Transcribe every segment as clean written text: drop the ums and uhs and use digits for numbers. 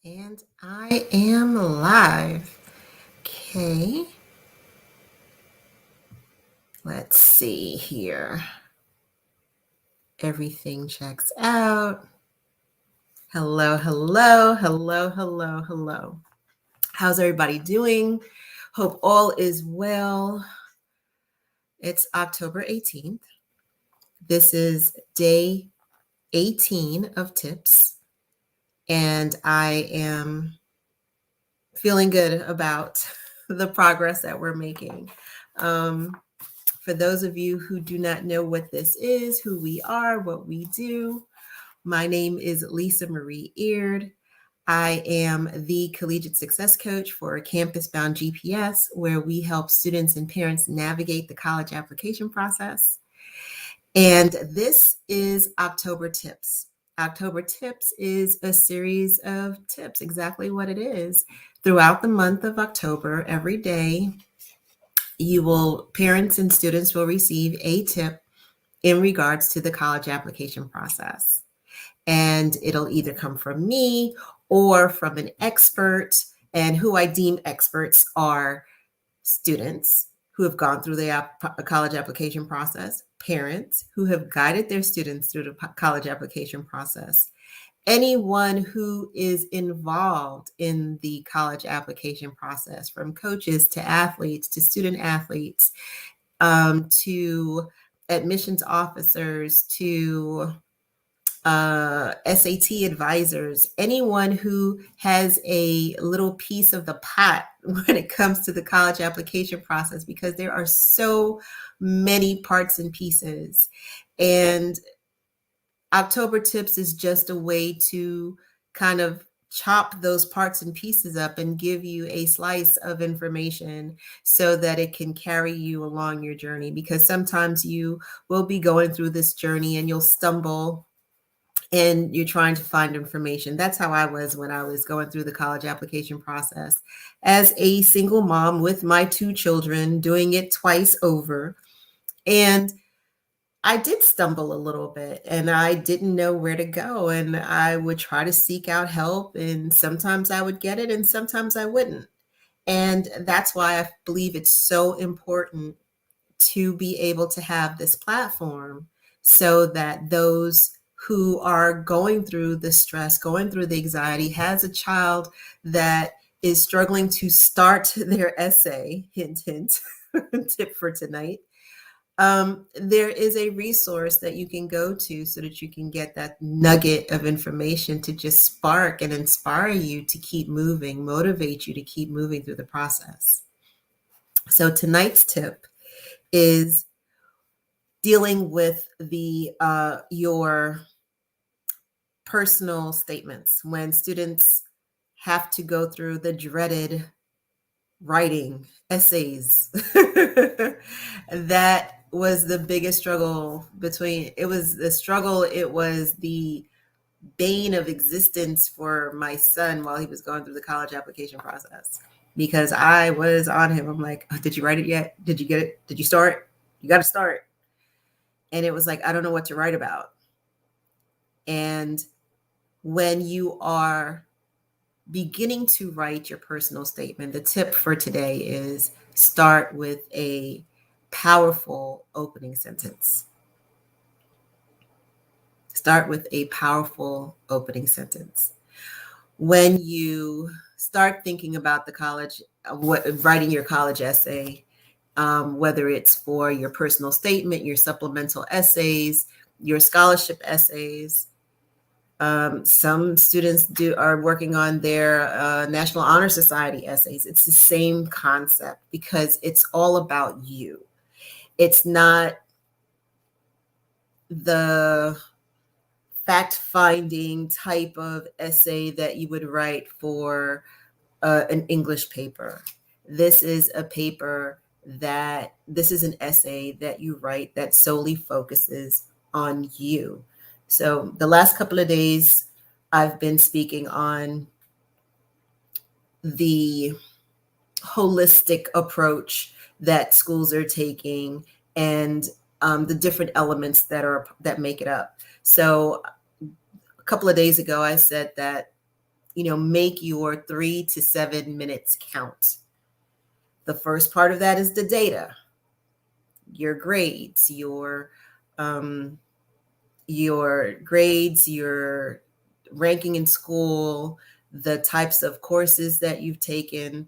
And I am live. Okay, let's see here. Everything checks out. Hello, hello, hello, hello, hello. How's everybody doing? Hope all is well. It's October 18th. This is day 18 of tips, and I am feeling good about the progress that we're making. For those of you who do not know what this is, who we are, what we do, my name is Lisa Marie Eard. I am the Collegiate Success Coach for Campus Bound GPS, where we help students and parents navigate the college application process. And this is October Tips. October Tips is a series of tips, exactly what it is. Throughout the month of October, every day, parents and students will receive a tip in regards to the college application process. And it'll either come from me or from an expert, and who I deem experts are students who have gone through the college application process, parents who have guided their students through the college application process, anyone who is involved in the college application process, from coaches to athletes to student athletes, to admissions officers, to SAT advisors, anyone who has a little piece of the pot when it comes to the college application process, because there are so many parts and pieces. And October Tips is just a way to kind of chop those parts and pieces up and give you a slice of information so that it can carry you along your journey. Because sometimes you will be going through this journey and you'll stumble and you're trying to find information. That's how I was when I was going through the college application process as a single mom with my two children, doing it twice over. And I did stumble a little bit and I didn't know where to go. And I would try to seek out help, and sometimes I would get it and sometimes I wouldn't. And that's why I believe it's so important to be able to have this platform so that those who are going through the stress, going through the anxiety, has a child that is struggling to start their essay, hint, hint, tip for tonight. There is a resource that you can go to so that you can get that nugget of information to just spark and inspire you to keep moving, motivate you to keep moving through the process. So tonight's tip is dealing with your personal statements when students have to go through the dreaded writing essays. That was the biggest struggle it was the bane of existence for my son while he was going through the college application process, because I was on him. I'm like, oh, did you write it yet? Did you get it? Did you start? You got to start. And it was like, I don't know what to write about. And when you are beginning to write your personal statement, the tip for today is start with a powerful opening sentence. Start with a powerful opening sentence. When you start thinking about the college, writing your college essay, whether it's for your personal statement, your supplemental essays, your scholarship essays. Some students are working on their National Honor Society essays. It's the same concept, because it's all about you. It's not the fact-finding type of essay that you would write for an English paper. This is an essay that you write that solely focuses on you. So the last couple of days, I've been speaking on the holistic approach that schools are taking, and the different elements that make it up. So a couple of days ago, I said that make your 3 to 7 minutes count. The first part of that is the data, your grades, your ranking in school, the types of courses that you've taken.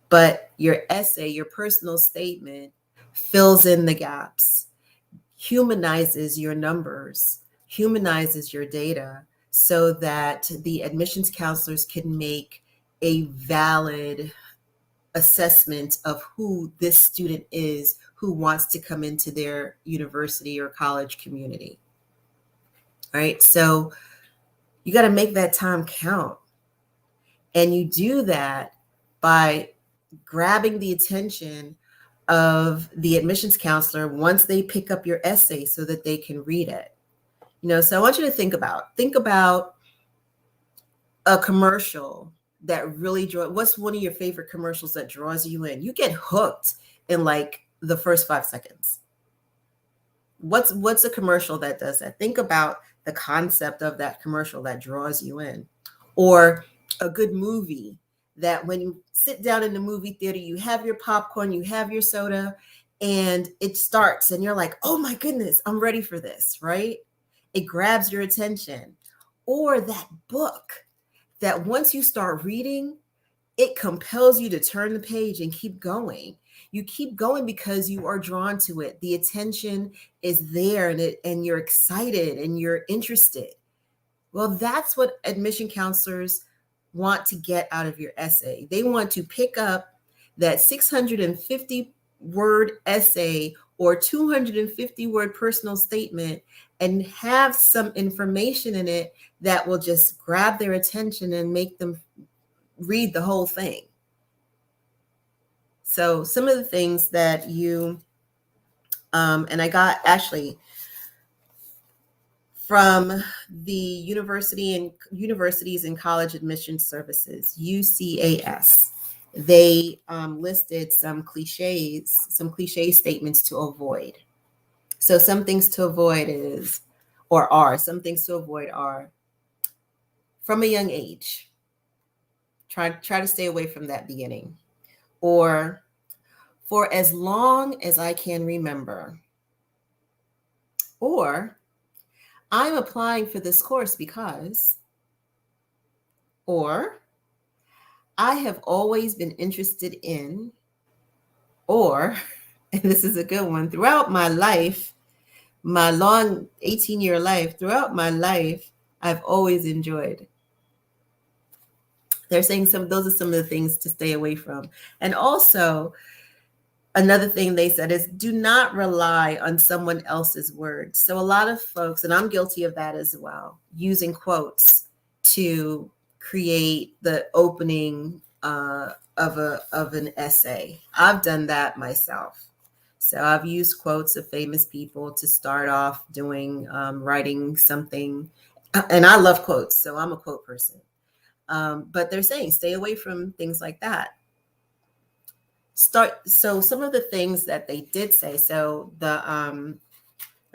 But your essay, your personal statement, fills in the gaps, humanizes your numbers, humanizes your data, so that the admissions counselors can make a valid assessment of who this student is who wants to come into their university or college community. All right, so you got to make that time count. And you do that by grabbing the attention of the admissions counselor once they pick up your essay so that they can read it. So I want you to think about a commercial that really what's one of your favorite commercials that draws you in? You get hooked in like the first 5 seconds. What's a commercial that does that? Think about the concept of that commercial that draws you in. Or a good movie that when you sit down in the movie theater, you have your popcorn, you have your soda, and it starts and you're like, oh my goodness, I'm ready for this, right? It grabs your attention. Or that book that once you start reading, it compels you to turn the page and keep going. You keep going because you are drawn to it. The attention is there, and you're excited and you're interested. Well, that's what admission counselors want to get out of your essay. They want to pick up that 650 word essay or 250 word personal statement and have some information in it that will just grab their attention and make them read the whole thing. So some of the things that you, and I got actually from the Universities and College Admission Services, UCAS, they listed some cliche statements to avoid. So some things to avoid some things to avoid are from a young age. Try to stay away from that beginning. Or for as long as I can remember. Or I'm applying for this course because, or I have always been interested in, or, and this is a good one, throughout my life, my long 18-year life, throughout my life, I've always enjoyed. They're saying those are some of the things to stay away from. And also, another thing they said is do not rely on someone else's words. So a lot of folks, and I'm guilty of that as well, using quotes to create the opening of an essay. I've done that myself. So I've used quotes of famous people to start off doing writing something. And I love quotes, so I'm a quote person. But they're saying stay away from things like that. So some of the things that they did say, so the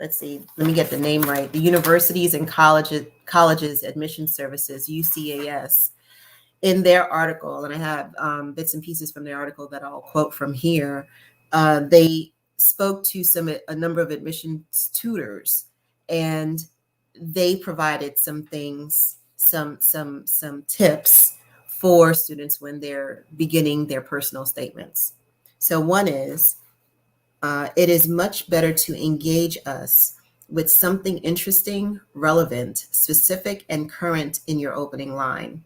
let's see, let me get the name right, the Universities and Colleges Admission Services, UCAS, in their article, and I have bits and pieces from their article that I'll quote from here, they spoke to a number of admissions tutors, and they provided some things, some tips for students when they're beginning their personal statements. So one is, it is much better to engage us with something interesting, relevant, specific, and current in your opening line,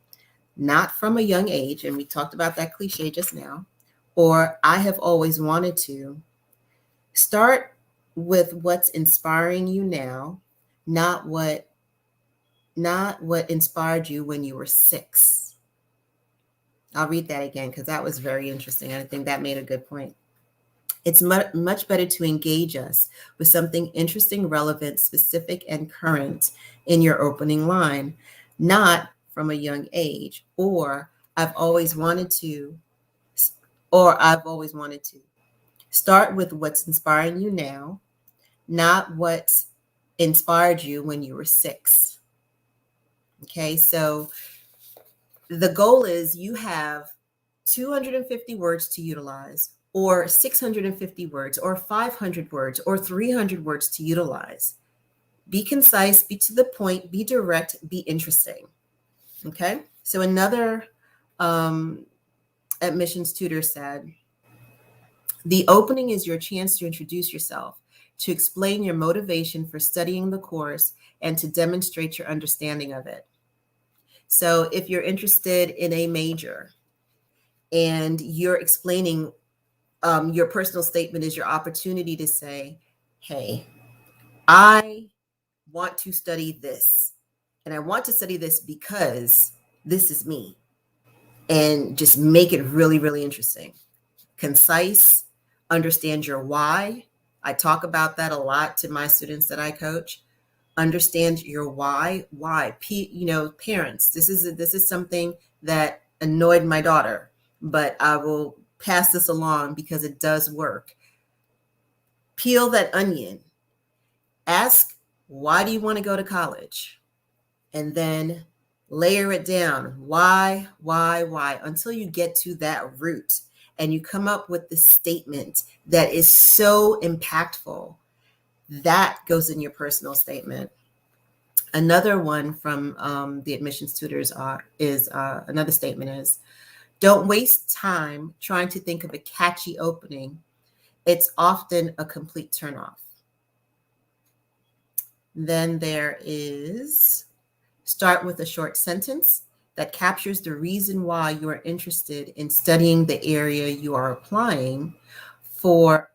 not from a young age, and we talked about that cliche just now, or I have always wanted to. Start with what's inspiring you now, not what inspired you when you were 6. I'll read that again because that was very interesting. I think that made a good point. It's much better to engage us with something interesting, relevant, specific, and current in your opening line, not from a young age, or I've always wanted to. Start with what's inspiring you now, not what inspired you when you were 6. Okay, so The goal is you have 250 words to utilize, or 650 words, or 500 words, or 300 words to utilize. Be concise, be to the point, be direct, be interesting. Okay. So another admissions tutor said, the opening is your chance to introduce yourself, to explain your motivation for studying the course, and to demonstrate your understanding of it. So if you're interested in a major and you're explaining, your personal statement is your opportunity to say, hey, I want to study this. And I want to study this because this is me. And just make it really, really interesting. Concise, understand your why. I talk about that a lot to my students that I coach. Understand your why. Why? Parents, this is something that annoyed my daughter, but I will pass this along because it does work. Peel that onion. Ask, why do you want to go to college? And then layer it down. Why, until you get to that root and you come up with the statement that is so impactful. That goes in your personal statement. Another one from the admissions tutors is another statement is, don't waste time trying to think of a catchy opening. It's often a complete turnoff. Then there is, start with a short sentence that captures the reason why you are interested in studying the area you are applying for,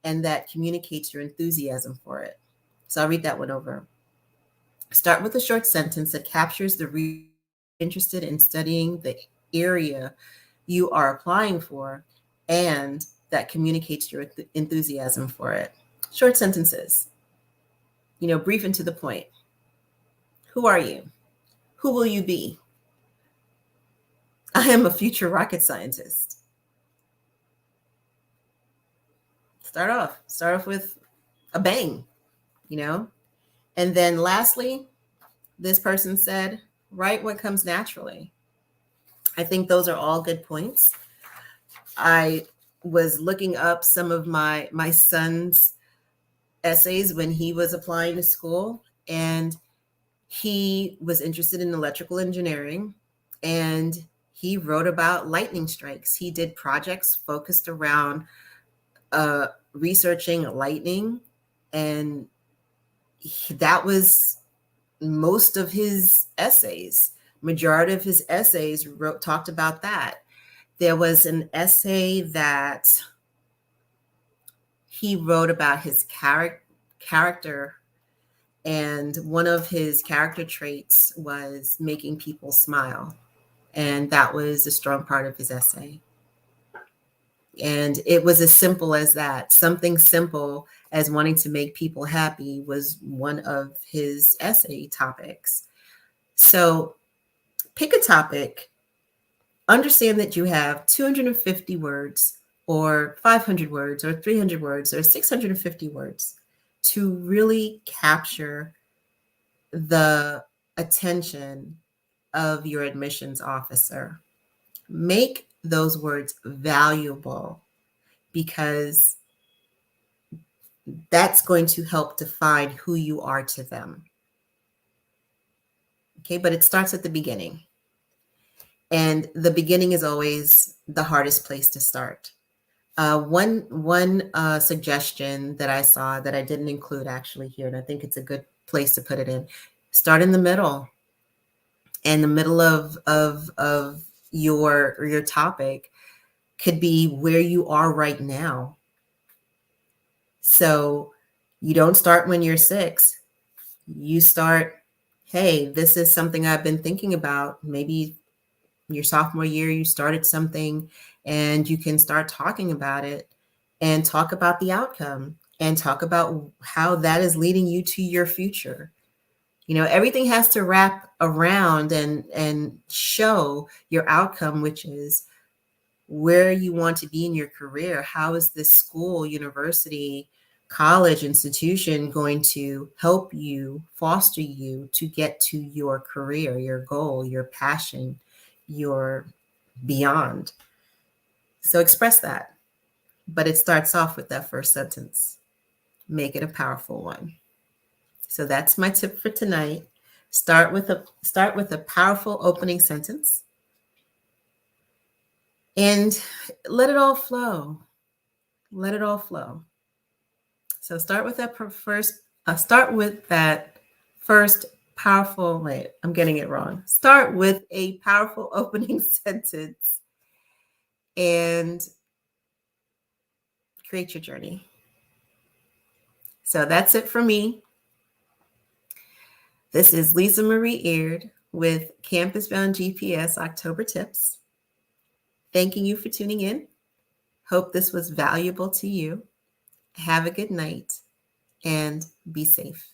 and that communicates your enthusiasm for it. So I'll read that one over. Start with a short sentence that captures the reason you're interested in studying the area you are applying for, and that communicates your enthusiasm for it. Short sentences, brief and to the point. Who are you? Who will you be? I am a future rocket scientist. Start off with a bang, And then lastly, this person said, write what comes naturally. I think those are all good points. I was looking up some of my son's essays when he was applying to school, and he was interested in electrical engineering, and he wrote about lightning strikes. He did projects focused around researching lightning, and that was most of his essays. Majority of his essays talked about that. There was an essay that he wrote about his character, and one of his character traits was making people smile, and that was a strong part of his essay. And it was as simple as that. Something simple as wanting to make people happy was one of his essay topics. So pick a topic, understand that you have 250 words or 500 words or 300 words or 650 words to really capture the attention of your admissions officer. Make those words valuable, because that's going to help define who you are to them. Okay, but it starts at the beginning. And the beginning is always the hardest place to start. One suggestion that I saw that I didn't include actually here, and I think it's a good place to put it in, start in the middle. And the middle of your topic could be where you are right now. So you don't start when you're 6. You start, hey, this is something I've been thinking about. Maybe your sophomore year, you started something, and you can start talking about it and talk about the outcome and talk about how that is leading you to your future. Everything has to wrap around and show your outcome, which is where you want to be in your career. How is this school, university college institution going to help you, foster you to get to your career, your goal, your passion, your beyond? So express that. But it starts off with that first sentence. Make it a powerful one. So that's my tip for tonight. Start with a powerful opening sentence and let it all flow. Let it all flow. So start with that first powerful, wait, I'm getting it wrong. Start with a powerful opening sentence and create your journey. So that's it for me. This is Lisa Marie Aird with Campus Bound GPS October Tips. Thanking you for tuning in. Hope this was valuable to you. Have a good night and be safe.